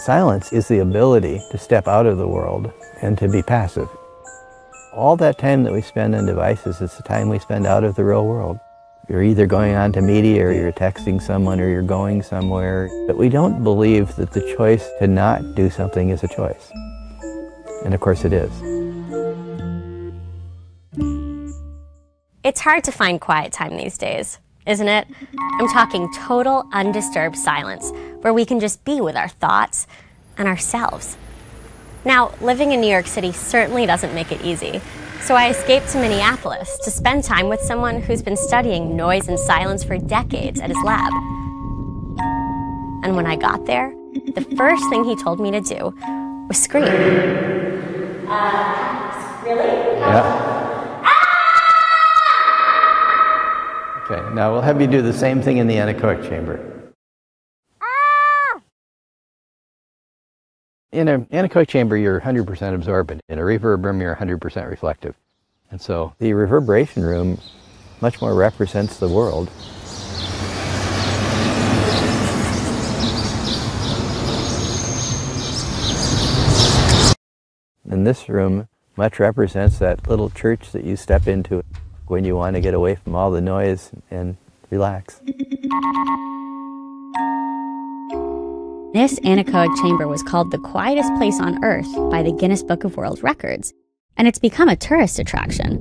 Silence is the ability to step out of the world and to be passive. All that time that we spend on devices is the time we spend out of the real world. You're either going on to media, or you're texting someone, or you're going somewhere. But we don't believe that the choice to not do something is a choice. And of course it is. It's hard to find quiet time these days, isn't it? I'm talking total undisturbed silence, where we can just be with our thoughts and ourselves. Now, living in New York City certainly doesn't make it easy, so I escaped to Minneapolis to spend time with someone who's been studying noise and silence for decades at his lab. And when I got there, the first thing he told me to do was scream. Really? Yeah. Okay, now we'll have you do the same thing in the anechoic chamber. In an anechoic chamber, you're 100% absorbent. In a reverb room, you're 100% reflective. And so the reverberation room much more represents the world. And this room much represents that little church that you step into when you want to get away from all the noise and relax. This anechoic chamber was called the quietest place on Earth by the Guinness Book of World Records, and it's become a tourist attraction.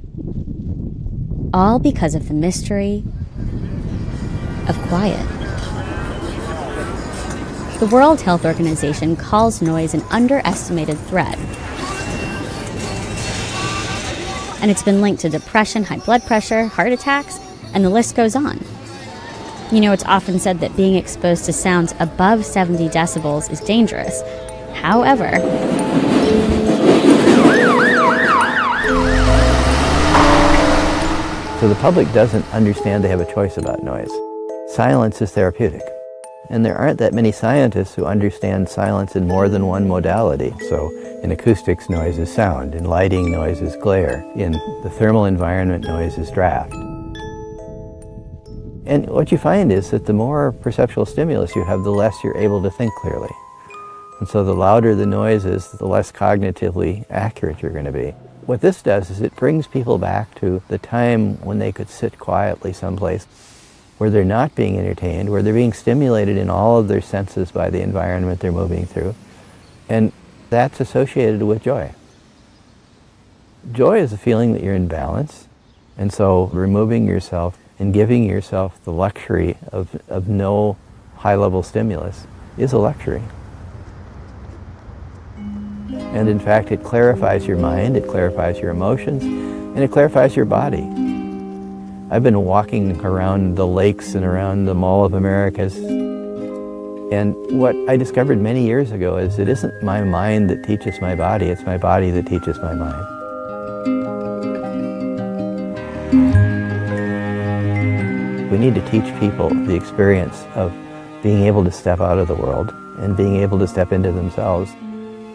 All because of the mystery of quiet. The World Health Organization calls noise an underestimated threat, and it's been linked to depression, high blood pressure, heart attacks, and the list goes on. You know, it's often said that being exposed to sounds above 70 decibels is dangerous. However, so the public doesn't understand they have a choice about noise. Silence is therapeutic. And there aren't that many scientists who understand silence in more than one modality. So in acoustics, noise is sound. In lighting, noise is glare. In the thermal environment, noise is draft. And what you find is that the more perceptual stimulus you have, the less you're able to think clearly. And so the louder the noise is, the less cognitively accurate you're going to be. What this does is it brings people back to the time when they could sit quietly someplace where they're not being entertained, where they're being stimulated in all of their senses by the environment they're moving through. And that's associated with joy. Joy is a feeling that you're in balance. And so removing yourself and giving yourself the luxury of no high-level stimulus is a luxury. And in fact, it clarifies your mind, it clarifies your emotions, and it clarifies your body. I've been walking around the lakes and around the Mall of Americas, and what I discovered many years ago is it isn't my mind that teaches my body, it's my body that teaches my mind. We need to teach people the experience of being able to step out of the world and being able to step into themselves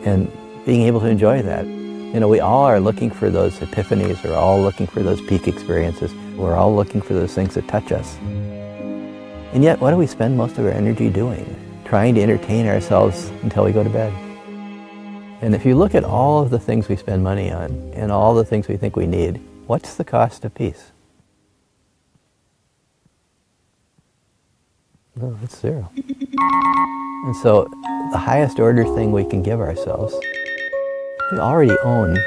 and being able to enjoy that. You know, we all are looking for those epiphanies, we're all looking for those peak experiences, we're all looking for those things that touch us. And yet, what do we spend most of our energy doing? Trying to entertain ourselves until we go to bed. And if you look at all of the things we spend money on and all the things we think we need, what's the cost of peace? No, it's zero. And so the highest order thing we can give ourselves, we already own.